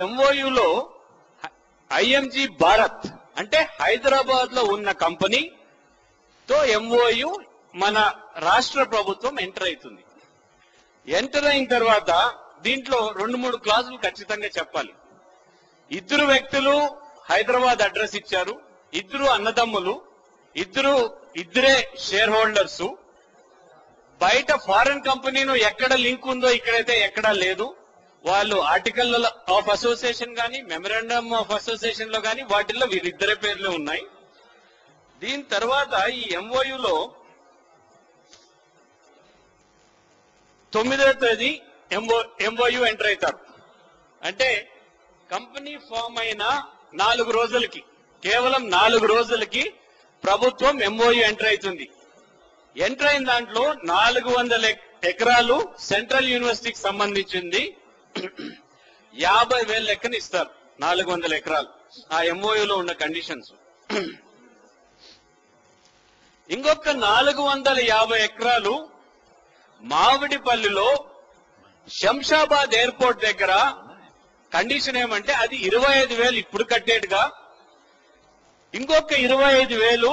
ఎంఓయూలో IMG Bharat అంటే హైదరాబాద్ లో ఉన్న కంపెనీతో ఎంఓయు మన రాష్ట్ర ప్రభుత్వం ఎంటర్ అవుతుంది. ఎంటర్ అయిన తర్వాత దీంట్లో 2-3 క్లాజులు ఖచ్చితంగా చెప్పాలి. ఇద్దరు వ్యక్తులు హైదరాబాద్ అడ్రస్ ఇచ్చారు, ఇద్దరు అన్నదమ్ములు, ఇద్దరే షేర్ హోల్డర్స్. బయట ఫారెన్ కంపెనీను ఎక్కడ లింక్ ఉందో ఇక్కడైతే ఎక్కడా లేదు. వాళ్ళు ఆర్టికల్ ఆఫ్ అసోసియేషన్ గానీ మెమరాండమ్ ఆఫ్ అసోసియేషన్ లో గానీ వాటిల్లో వీరిద్దరే పేర్లు ఉన్నాయి. దీని తర్వాత ఈ ఎంఓయూలో 9వ తేదీ ఎంఓయూ ఎంటర్ అవుతారు. అంటే కంపెనీ ఫామ్ అయిన 4 రోజులకి, కేవలం 4 రోజులకి ప్రభుత్వం ఎంఓయూ ఎంటర్ అవుతుంది. ఎంటర్ అయిన దాంట్లో 400 ఎకరాలు సెంట్రల్ యూనివర్సిటీకి సంబంధించింది 50,000 లెక్కన ఇస్తారు. 400 ఎకరాలు ఆ ఎంఓయూలో ఉన్న కండిషన్స్. ఇంకొక 450 ఎకరాలు మామిడిపల్లిలో శంషాబాద్ ఎయిర్పోర్ట్ దగ్గర కండిషన్ ఏమంటే అది 25,000 ఇప్పుడు కట్టేట్టుగా, ఇంకొక 25,000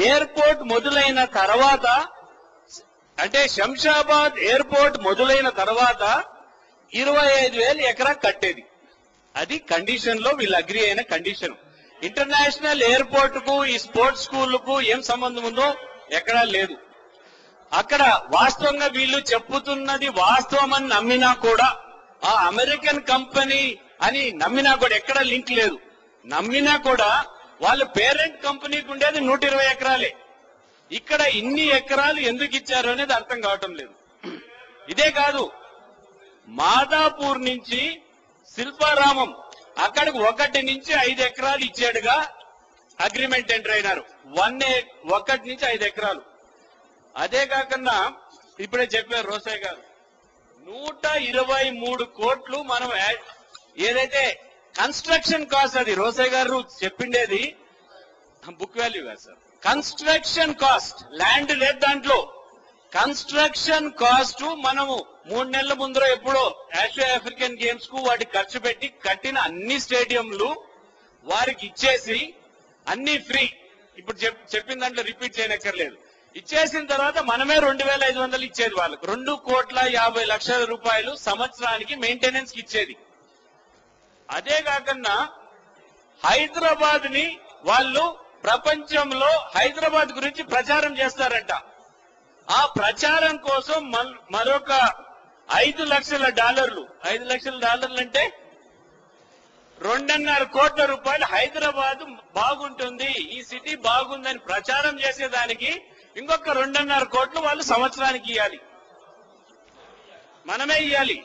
ఎయిర్పోర్ట్ మొదలైన తర్వాత, అంటే శంషాబాద్ ఎయిర్పోర్ట్ మొదలైన తర్వాత 25,000 ఎకరా కట్టేది. అది కండిషన్ లో వీళ్ళు అగ్రి అయిన కండిషన్. ఇంటర్నేషనల్ ఎయిర్పోర్ట్ కు ఈ స్పోర్ట్స్ స్కూల్ కు ఏం సంబంధం ఉందో ఎక్కడా లేదు. అక్కడ వాస్తవంగా వీళ్ళు చెప్పుతున్నది వాస్తవం అని నమ్మినా కూడా, ఆ అమెరికన్ కంపెనీ అని నమ్మినా కూడా ఎక్కడ లింక్ లేదు. నమ్మినా కూడా వాళ్ళ పేరెంట్ కంపెనీకి ఉండేది 120 ఎకరాలే. ఇక్కడ ఇన్ని ఎకరాలు ఎందుకు ఇచ్చారు అనేది అర్థం కావటం లేదు. ఇదే కాదు, మాదాపూర్ నుంచి శిల్పారామం అక్కడికి 1 నుంచి 5 ఎకరాలు ఇచ్చాడుగా అగ్రిమెంట్ ఎంటర్ అయినారు. 1 నుంచి 5 ఎకరాలు. అదే కాకుండా ఇప్పుడే చెప్పారు రోసయ్య గారు, 123 కోట్లు మనం ఏదైతే కన్స్ట్రక్షన్ కాస్ట్, అది రోసయ్య గారు చెప్పిండేది బుక్ వాల్యూ కాదు సార్, కన్స్ట్రక్షన్ కాస్ట్. ల్యాండ్ లేదు దాంట్లో. కన్స్ట్రక్షన్ కాస్ట్ మనము 3 నెలల ముందర ఎప్పుడో ఆసియా ఆఫ్రికన్ గేమ్స్ కు వాటికి ఖర్చు పెట్టి కట్టిన అన్ని స్టేడియంలు వారికి ఇచ్చేసి అన్ని ఫ్రీ. ఇప్పుడు చెప్పిన దాంట్లో రిపీట్ చేయనక్కర్లేదు. ఇచ్చేసిన తర్వాత మనమే 2,500 ఇచ్చేది వాళ్ళకు. 2,50,00,000 రూపాయలు సంవత్సరానికి మెయింటెనెన్స్ కి ఇచ్చేది. అదే కాకుండా హైదరాబాద్ ని వాళ్ళు ప్రపంచంలో హైదరాబాద్ గురించి ప్రచారం చేస్తారంట. ఆ ప్రచారం కోసం మరొక $5 లక్షల, $5 లక్షల అంటే 2.5 కోట్ల రూపాయలు హైదరాబాద్ బాగుంటుంది, ఈ సిటీ బాగుందని ప్రచారం చేసేదానికి ఇంకొక 2.5 కోట్లు వాళ్ళు సంవత్సరానికి ఇవ్వాలి. మనమే ఇవ్వాలి.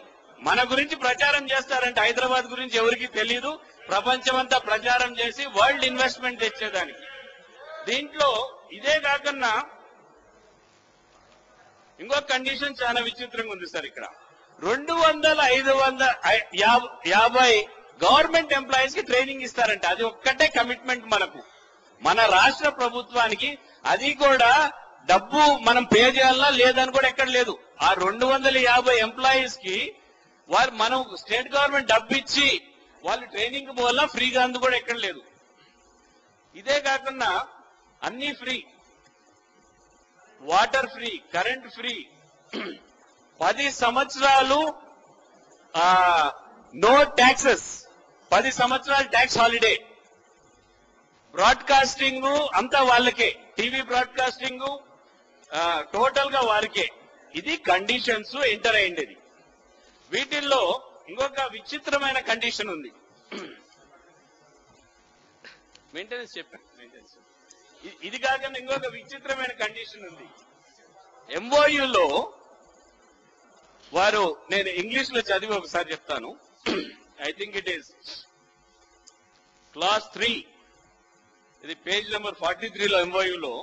మన గురించి ప్రచారం చేస్తారంటే హైదరాబాద్ గురించి ఎవరికి తెలియదు. ప్రపంచమంతా ప్రచారం చేసి వరల్డ్ ఇన్వెస్ట్మెంట్ తెచ్చేదానికి. దీంట్లో ఇదే కాకుండా ఇంకొక కండిషన్ చాలా విచిత్రంగా ఉంది సార్. ఇక్కడ 200-550 గవర్నమెంట్ ఎంప్లాయీస్ కి ట్రైనింగ్ ఇస్తారంట. అది ఒక్కటే కమిట్మెంట్ మనకు, మన రాష్ట్ర ప్రభుత్వానికి. అది కూడా డబ్బు మనం పే చేయాలా లేదని కూడా ఎక్కడ లేదు. ఆ 250 ఎంప్లాయీస్ కి మనం స్టేట్ గవర్నమెంట్ డబ్బు ఇచ్చి వాళ్ళు ట్రైనింగ్ వల్ల ఫ్రీగా అందు కూడా ఎక్కడ లేదు. ఇదే కాకుండా అన్ని free, water free, current free, 10 సంవత్సరాలు నో ట్యాక్సెస్, 10 సంవత్సరాలు ట్యాక్స్ హాలిడే, బ్రాడ్కాస్టింగ్ అంతా వాళ్ళకే, టీవీ బ్రాడ్కాస్టింగ్ టోటల్ గా వారికే. ఇది కండిషన్స్ ఎంటర్ అయ్యింది. వీటిల్లో ఇంకొక విచిత్రమైన కండిషన్ ఉంది. మెయింటెనెన్స్ చెప్పాను, మెయింటెనెన్స్. ఇది కాకుండా ఇంకొక విచిత్రమైన కండిషన్ ఉంది. ఎంఓయూలో వారు, నేను ఇంగ్లీష్ లో చదివి ఒకసారి చెప్తాను. I think it is clause 3, ఇది పేజ్ నెంబర్ 43లో ఎంఓయూలో,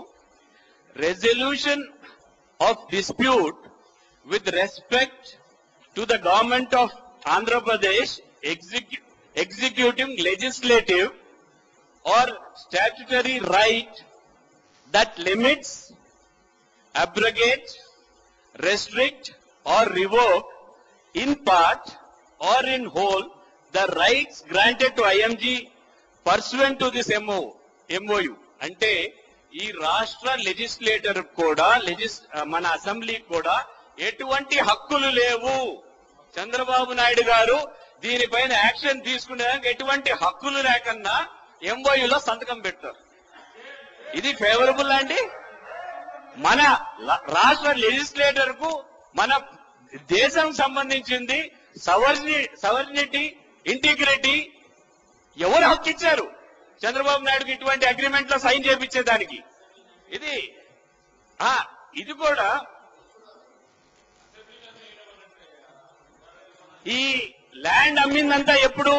resolution of dispute with respect to the government of Andhra Pradesh executing legislative or statutory right that limits, abrogate, restrict or revoke in part or in whole the rights granted to IMG pursuant to this MOU. అంటే ఈ రాష్ట్ర legislator కూడా మన assembly కూడా ఎటువంటి హక్కులు లేవు. చంద్రబాబు నాయుడు గారు దీనిపైన యాక్షన్ తీసుకునేదానికి ఎటువంటి హక్కులు లేకన్నా MOUలో సంతకం పెట్టారు. ఇది ఫేవరబుల్ అండి? మన రాష్ట్ర లెజిస్లేటర్ కు మన దేశం సంబంధించింది సవర్నిటీ, ఇంటిగ్రిటీ ఎవరు హక్కు ఇచ్చారు చంద్రబాబు నాయుడుకి ఇటువంటి అగ్రిమెంట్ లో సైన్ చేయించేదానికి? ఇది కూడా ఈ ల్యాండ్ అమ్మిందంతా ఎప్పుడు?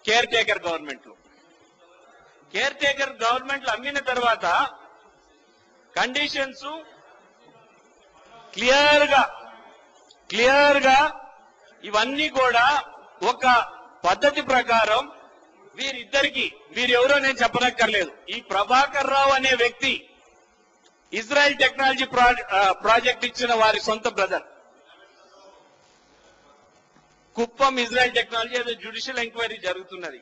కేర్ టేకర్ గవర్నమెంట్ లో. కేర్ టేకర్ గవర్నమెంట్ లో అమ్మిన తర్వాత కండిషన్స్ క్లియర్ గా ఇవన్నీ కూడా ఒక పద్ధతి ప్రకారం వీరెవరో నేను చెప్పనక్కర్లేదు. ఈ ప్రభాకర్ రావు అనే వ్యక్తి ఇజ్రాయెల్ టెక్నాలజీ ప్రాజెక్ట్ ఇచ్చిన వారి సొంత బ్రదర్. కుప్పం ఇజ్రాయెల్ టెక్నాలజీ అదే జ్యుడిషియల్ ఎంక్వైరీ జరుగుతున్నది.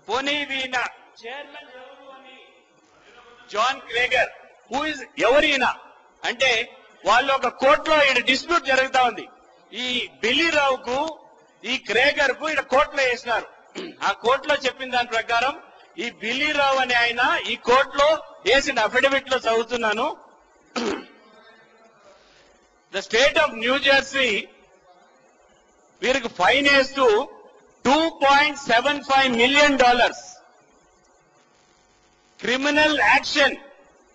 పోనీ వీణ చైర్మన్ జాన్ క్రేగర్ ఎవరైనా అంటే వాళ్ళు ఒక కోర్టులో ఈయన డిస్ప్యూట్ జరుగుతా ఉంది. ఈ బిల్లీరావుకు ఈ క్రేగర్ కు ఈయన కోర్టులో వేసినారు. ఆ కోర్టులో చెప్పిన దాని ప్రకారం ఈ బిల్లీరావు అనే ఆయన ఈ కోర్టులో వేసిన అఫిడవిట్ లో చదువుతున్నాను. The state of new Jersey వీరికి ఫైన్ వేస్తూ $2.75 million క్రిమినల్ యాక్షన్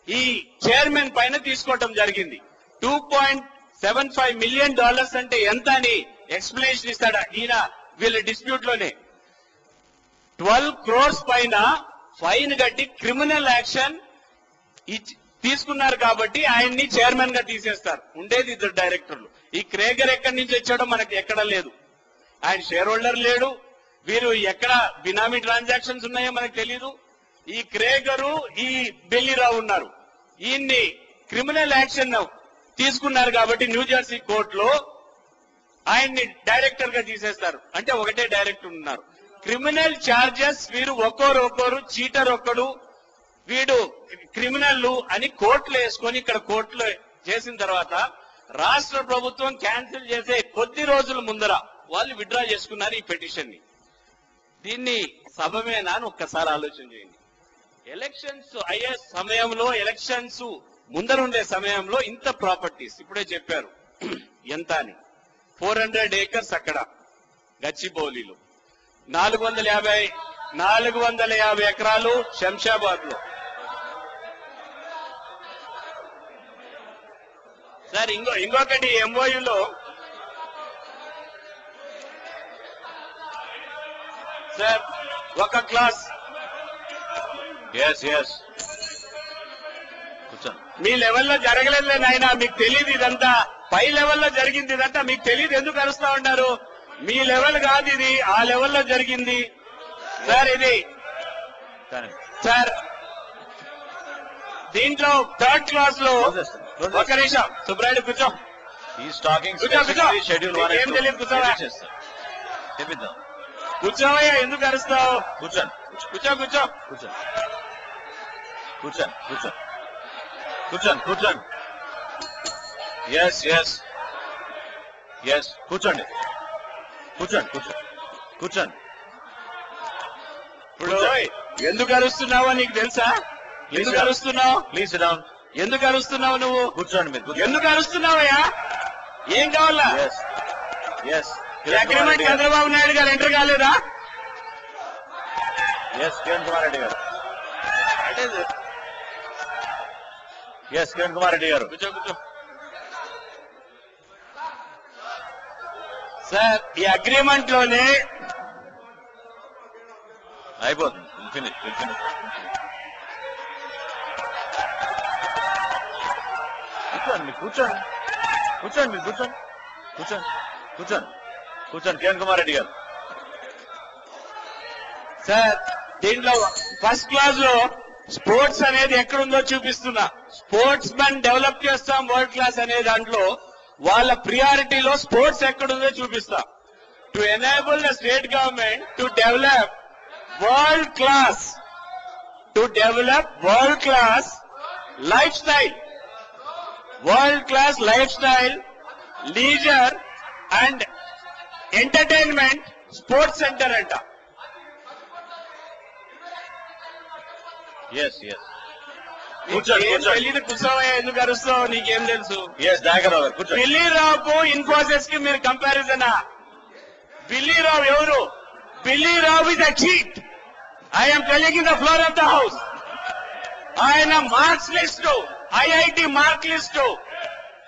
ఈ చైర్మన్ పైన తీసుకోవటం జరిగింది. $2.75 million అంటే ఎంత అని ఎక్స్ప్లెనేషన్ ఇస్తాడా ఈయన వీళ్ళ డిస్ప్యూట్ లోనే. 12 crores పైన ఫైన్ కట్టి క్రిమినల్ యాక్షన్ తీసుకున్నారు కాబట్టి ఆయన్ని చైర్మన్ గా తీసేస్తారు. ఉండేది 2 డైరెక్టర్లు. ఈ క్రేగర్ ఎక్కడి నుంచి వచ్చాడో మనకి ఎక్కడ లేదు. ఆయన షేర్ హోల్డర్ లేడు. వీరు ఎక్కడ బినామీ ట్రాన్సాక్షన్స్ ఉన్నాయో మనకు తెలీదు. ఈ క్రేగరు ఈ బిల్లీరావు ఉన్నారు. ఈయన్ని క్రిమినల్ యాక్షన్ తీసుకున్నారు కాబట్టి న్యూ జెర్సీ కోర్టులో ఆయన్ని డైరెక్టర్ గా తీసేస్తారు. అంటే ఒకటే డైరెక్టర్ ఉన్నారు. క్రిమినల్ ఛార్జెస్ వీరు ఒక్కోరు చీటర్ ఒక్కడు వీడు క్రిమినల్ అని కోర్టులో వేసుకొని ఇక్కడ కోర్టులో చేసిన తర్వాత రాష్ట్ర ప్రభుత్వం క్యాన్సిల్ చేసే కొద్ది రోజుల ముందర వాళ్ళు విత్డ్రా చేసుకున్నారు ఈ పిటిషన్ ని. దీన్ని సబమేనా అని ఒక్కసారి ఆలోచన చేయండి. ఎలక్షన్స్ అయ్యే సమయంలో, ఎలక్షన్స్ ముందరుండే సమయంలో ఇంత ప్రాపర్టీస్ ఇప్పుడే చెప్పారు ఎంత అని. 400 acres అక్కడ గచ్చిబౌలిలో, 450 ఎకరాలు శంషాబాద్ లో. సార్ ఇంకొకటి MOUలో సార్ ఒక క్లాస్ మీ లెవెల్లో జరగలేదు నాయన, మీకు తెలియదు ఇదంతా. పై లెవెల్లో జరిగింది ఇదంతా మీకు తెలియదు. ఎందుకు అరుస్తా ఉన్నారు? మీ లెవెల్ కాదు ఇది, ఆ లెవెల్లో జరిగింది సార్. ఇది సార్ దీంట్లో 3rd clause లో ఒక నిమిషం సుబ్రాయుడు కూర్చో. ఏం తెలియదు కూర్చోవయ్యా, ఎందుకు అరుస్తావు? కూర్చోండి. కూర్చోండి. ఇప్పుడు ఎందుకు అరుస్తున్నావో నీకు తెలుసా? ఎందుకు అరుస్తున్నావు? Please down. ఎందుకు అరుస్తున్నావు నువ్వు? కూర్చోండి మీరు. ఎందుకు అరుస్తున్నావయ్యా? ఏం కావాలా? అగ్రిమెంట్ చంద్రబాబు నాయుడు గారు ఎంటర్ కాలేదా? కిరణ్ కుమార్ రెడ్డి గారు. కిరణ్ కుమార్ రెడ్డి గారు. కూర్చో. సార్ ఈ అగ్రిమెంట్ లోనే అయిపోతుంది. ఫినిష్. కూర్చోండి కిరణ్ కుమార్ రెడ్డి గారు. సార్ దీంట్లో 1st clause లో స్పోర్ట్స్ అనేది ఎక్కడుందో చూపిస్తున్నా. స్పోర్ట్స్ మెన్ డెవలప్ చేస్తాం వరల్డ్ క్లాస్ అనే దాంట్లో వాళ్ళ ప్రియారిటీలో స్పోర్ట్స్ ఎక్కడుందో చూపిస్తా. to enable the state government to develop world-class lifestyle, leisure and entertainment sports center anta. Yes, yes. తెలీదు కూర్చోవయ్యా, ఎందుకు అరుస్తావు? నీకేం తెలుసు? Yes, Dagarav గారు కూర్చోండి. బిల్లీరావుకు ఇన్ఫోసిస్ కి మీరు కంపారిజనా? బిల్లీరావు ఎవరు? Billirao is a cheat. I'm telling in the floor of the house. ఆయన marks list, IIT mark list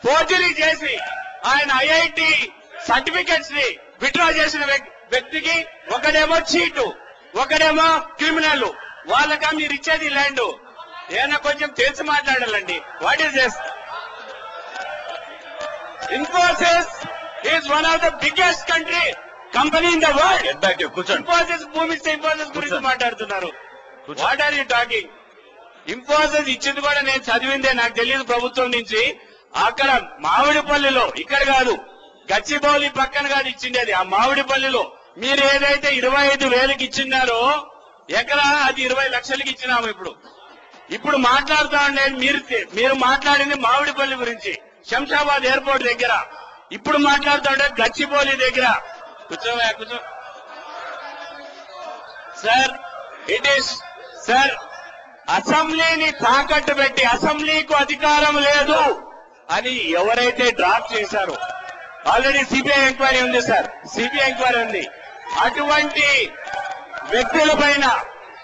forgery చేసి ఆయన ఐఐటి సర్టిఫికెట్స్ ని విత్డ్రా చేసిన వ్యక్తికి ఒకడేమో చీటు, ఒకడేమో క్రిమినల్. వాళ్ళకా మీరు ఇచ్చేది ల్యాండ్? ఏమైనా కొంచెం తెలిసి మాట్లాడాలండి. What is this? Infosys is one of the biggest company in the world. Get back to you. కూర్చోండి. ఇన్ఫోసిస్ భూమిస్తే ఇన్ఫోసిస్ గురించి మాట్లాడుతున్నారు. What are you talking? Infosys ఇచ్చింది కూడా నేను చదివిందే, నాకు తెలియదు ప్రభుత్వం నుంచి. అక్కడ మామిడిపల్లిలో, ఇక్కడ కాదు, గచ్చిబౌలి పక్కన కాదు ఇచ్చిండేది, ఆ మామిడిపల్లిలో మీరు ఏదైతే 25,000కి ఇచ్చినారో ఎకరా, అది 20 లక్షలకి ఇచ్చినాము. ఇప్పుడు మాట్లాడుతా ఉండేది మీరు మాట్లాడింది మామిడిపల్లి గురించి, శంషాబాద్ ఎయిర్పోర్ట్ దగ్గర. ఇప్పుడు మాట్లాడుతా ఉండే గచ్చిబౌలి దగ్గర. కూర్చో. సార్, అసెంబ్లీని తాకట్టు పెట్టి అసెంబ్లీకు అధికారం లేదు అని ఎవరైతే డ్రాఫ్ట్ చేశారో, ఆల్రెడీ సిబిఐ ఎంక్వైరీ ఉంది సార్, సిబిఐ ఎంక్వైరీ ఉంది. అటువంటి వ్యక్తులపైన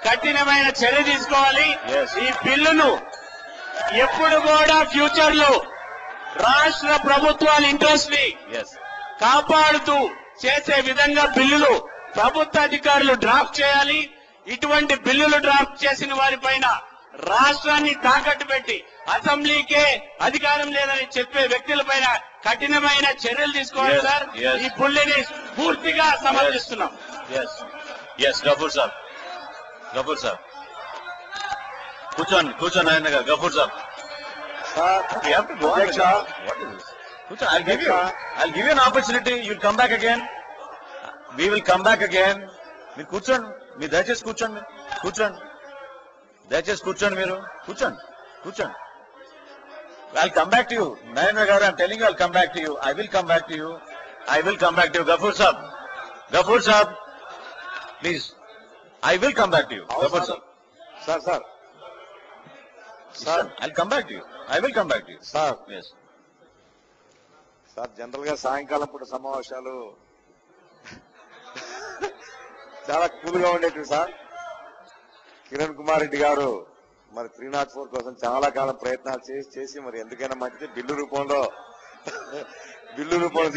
కఠినమైన చర్య తీసుకోవాలి. ఈ బిల్లును ఎప్పుడు కూడా ఫ్యూచర్ లో రాష్ట్ర ప్రభుత్వాల ఇంట్రెస్ట్ ని కాపాడుతూ చేసే విధంగా బిల్లులు ప్రభుత్వ అధికారులు డ్రాఫ్ట్ చేయాలి. ఇటువంటి బిల్లులు డ్రాఫ్ట్ చేసిన వారిపైన రాష్ట్రాన్ని తాకట్టు పెట్టి అసెంబ్లీకే అధికారం లేదని చెప్పే వ్యక్తులపైన కఠినమైన చర్యలు తీసుకోవాలి సార్. ఈ బిల్లుని పూర్తిగా సమర్థిస్తున్నాం. గఫూర్ సాబ్ కూర్చోండి ఆయన గారు. గఫూర్ సాబ్ I'll give you an opportunity. You'll come back again. We will come back again. మీరు కూర్చోండి, మీరు దయచేసి కూర్చోండి. మీరు కూర్చోండి. I'll come back to you. Narendra garu, I'm telling you, I'll come back to you. I will come back to you. Gafur Saab, please. I will come back to you. Gafur Saab. Sir, I'll come back to you. I will come back to you. Sir. Yes. Sir, general గా సాయంకాలం పూట సమావేశాలు చాలా cool గా ఉండేటివి sir. Kiran Kumar Reddy గారు మరి 304 కోసం చాలా కాలం ప్రయత్నాలు చేసి మరి ఎందుకైనా మంచిది బిల్లు రూపంలో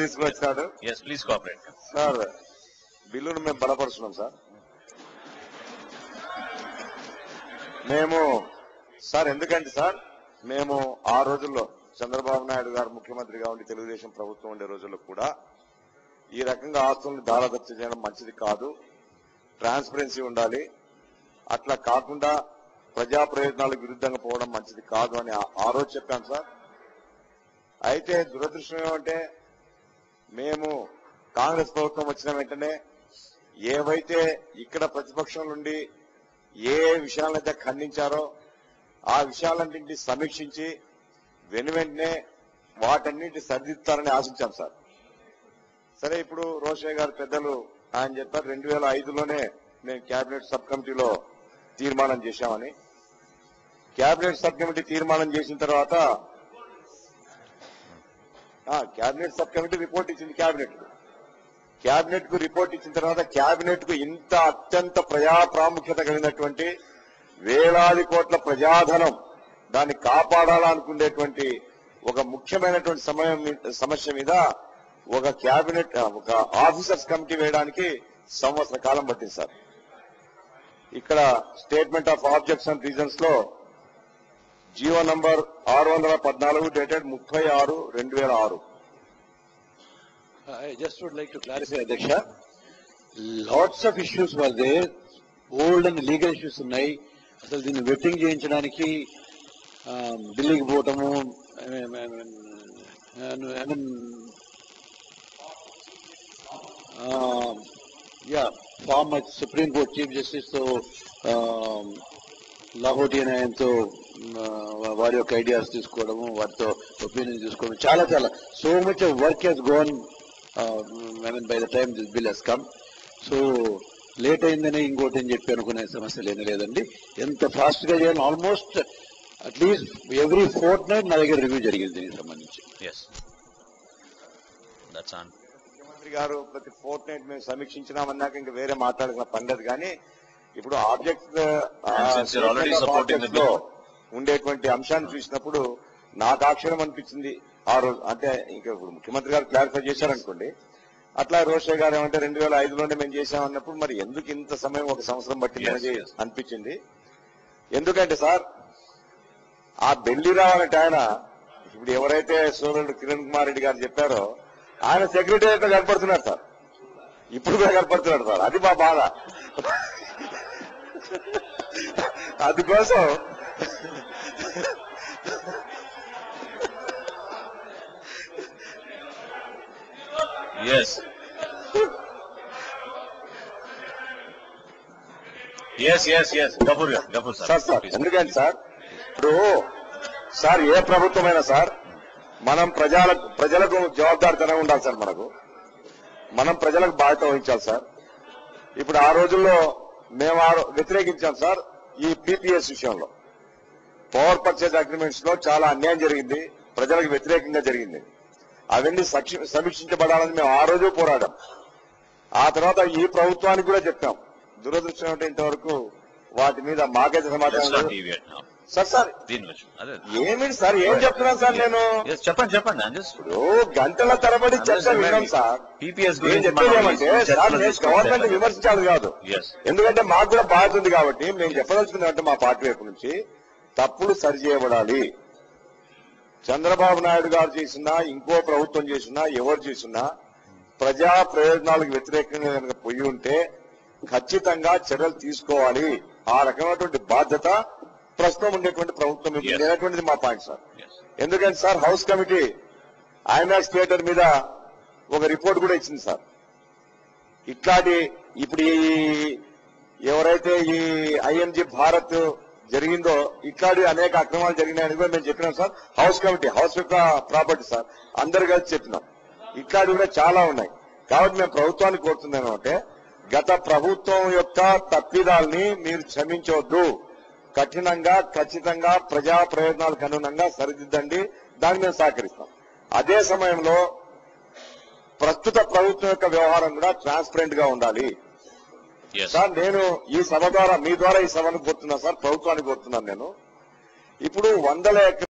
తీసుకువచ్చాడు. Yes, please cooperate. సార్, బిల్లును మేము బలపరుస్తున్నాం సార్. ఎందుకంటే సార్, మేము ఆ రోజుల్లో చంద్రబాబు నాయుడు గారు ముఖ్యమంత్రిగా ఉండి తెలుగుదేశం ప్రభుత్వం ఉండే రోజుల్లో కూడా ఈ రకంగా ఆస్తులను దారాదత్త చేయడం మంచిది కాదు, ట్రాన్స్పరెన్సీ ఉండాలి, అట్లా కాకుండా ప్రజా ప్రయోజనాలకు విరుద్ధంగా పోవడం మంచిది కాదు అని ఆ రోజు చెప్పాం సార్. అయితే దురదృష్టం ఏమంటే, మేము కాంగ్రెస్ ప్రభుత్వం వచ్చిన వెంటనే ఏవైతే ఇక్కడ ప్రతిపక్షం నుండి ఏ విషయాలైతే ఖండించారో ఆ విషయాలన్నింటినీ సమీక్షించి వెంటనే వాటన్నింటినీ సరిదిద్దుతారని ఆశించాం సార్. సరే, ఇప్పుడు రోషయ్య గారు పెద్దలు ఆయన చెప్పారు 2005లోనే మేము కేబినెట్ సబ్ కమిటీలో తీర్మానం చేశామని. కేబినెట్ సబ్ కమిటీ తీర్మానం చేసిన తర్వాత కేబినెట్ సబ్ కమిటీ రిపోర్ట్ ఇచ్చింది. కేబినెట్ కు రిపోర్ట్ ఇచ్చిన తర్వాత కేబినెట్ కు ఇంత అత్యంత ప్రజా ప్రాముఖ్యత కలిగినటువంటి వేలాది కోట్ల ప్రజాధనం దాన్ని కాపాడాలనుకునేటువంటి ఒక ముఖ్యమైనటువంటి సమస్య మీద ఒక ఆఫీసర్స్ కమిటీ వేయడానికి సంవత్సర కాలం పట్టింది సార్. ఇక్కడ statement of objects and reasons లో GO number 614 dated 36/2006. I just would like to clarify, Adhyaksha. Lots of issues were there. Old and legal issues ఉన్నాయి. అసలు దీన్ని వెట్టింగ్ చేయించడానికి ఢిల్లీకి పోవటము, former Supreme Court Chief Justice తో లాహోటి అనే ఆయనతో వారి యొక్క ఐడియాస్ తీసుకోవడము, వారితో ఒపీనియన్ తీసుకోవడం, చాలా చాలా so much work he's gone by the time this bill he's come. So late అయిందని ఇంకోటి అని చెప్పి అనుకునే సమస్యలు ఏమీ లేదండి. ఎంత ఫాస్ట్ గా చేయాలి, almost at least every fourth night నా దగ్గర రివ్యూ జరిగింది దీనికి సంబంధించి. ముఖ్యమంత్రి గారు ప్రతి ఫోర్త్ నైట్ మేము సమీక్షించినామన్నాక ఇంకా వేరే మాట్లాడుకున్న పండదు. కానీ ఇప్పుడు ఆబ్జెక్ట్ లో ఉండేటువంటి అంశాన్ని చూసినప్పుడు నాకు ఆక్షేపం అనిపించింది ఆ రోజు. అంటే ఇంకా ఇప్పుడు ముఖ్యమంత్రి గారు క్లారిఫై చేశారనుకోండి, అట్లా రోషే గారు ఏమంటే 2005లోనే మేము చేశామన్నప్పుడు మరి ఎందుకు ఇంత సమయం, 1 సంవత్సరం పట్టింది అనిపించింది. ఎందుకంటే సార్ ఆ బెల్లిరావు అంటే ఆయన ఇప్పుడు ఎవరైతే సోదరుడు కిరణ్ కుమార్ రెడ్డి గారు చెప్పారో ఆయన సెక్రటరీ కనపడుతున్నారు సార్, ఇప్పుడు కూడా కనపడుతున్నాడు సార్. అది మా బాధ. అందుకోసం సార్ ఎందుకంటే సార్ ఇప్పుడు సార్ ఏ ప్రభుత్వమైనా సార్ మనం ప్రజలకు జవాబుదారితనం ఉండాలి సార్. మనం ప్రజలకు బాధ్యత వహించాలి సార్. ఇప్పుడు ఆ రోజుల్లో మేము వ్యతిరేకించాం సార్ ఈ పీపీఎస్ విషయంలో. పవర్ పర్చేజ్ అగ్రిమెంట్స్ లో చాలా అన్యాయం జరిగింది, ప్రజలకు వ్యతిరేకంగా జరిగింది. అవన్నీ సమీక్షించబడాలని మేము ఆ రోజు పోరాడాం. ఆ తర్వాత ఈ ప్రభుత్వానికి కూడా చెప్పాం. దురదృష్టం అంటే ఇంతవరకు వాటి మీద మాకైతే సమాచారం సార్ ఏమిటి సార్, ఏం చెప్తున్నాను సార్ నేను? చెప్పండి. ఇప్పుడు గంటల తరబడి చర్చ విన్నాం సార్. నేను చెప్పేది ఏమంటే సార్, నేను గవర్నమెంట్ విమర్శించాలి కాదు, ఎందుకంటే మాకు కూడా బాధ్యత ఉంది కాబట్టి మేము చెప్పదలుచుకుందామంటే మా పార్టీ వైపు నుంచి తప్పులు సరిచేయబడాలి. చంద్రబాబు నాయుడు గారు చేసినా, ఇంకో ప్రభుత్వం చేసినా, ఎవరు చేసినా ప్రజా ప్రయోజనాలకు వ్యతిరేకంగా కనుక పోయి ఉంటే ఖచ్చితంగా చర్యలు తీసుకోవాలి. ఆ రకమైనటువంటి బాధ్యత ప్రస్తుతం ఉండేటువంటి ప్రభుత్వం లేనటువంటిది మా పాయింట్ సార్. ఎందుకంటే sir house committee IMAX theatre మీద ఒక రిపోర్ట్ కూడా ఇచ్చింది సార్. ఇట్లాంటి ఇప్పుడు ఎవరైతే ఈ ఐఎంజీ భారత్ జరిగిందో ఇట్లాంటి అనేక అక్రమాలు జరిగినాయని కూడా మేము చెప్పినాం సార్. హౌస్ కమిటీ, హౌస్ యొక్క ప్రాపర్టీ సార్, అందరు కలిసి చెప్పినాం. ఇట్లాంటివి కూడా చాలా ఉన్నాయి. కాబట్టి మేము ప్రభుత్వాన్ని కోరుతున్నాం అంటే గత ప్రభుత్వం యొక్క తప్పిదాల్ని మీరు క్షమించవద్దు, కఠినంగా ఖచ్చితంగా ప్రజా ప్రయోజనాలకు అనుగుణంగా సరిదిద్దండి. దాన్ని మేము సహకరిస్తాం. అదే సమయంలో ప్రస్తుత ప్రభుత్వం యొక్క వ్యవహారం కూడా ట్రాన్స్పరెంట్ గా ఉండాలి సార్. నేను ఈ సభ ద్వారా మీ ద్వారా ఈ సభను కోరుతున్నా సార్, ప్రభుత్వాన్ని కోరుతున్నాను. నేను ఇప్పుడు 100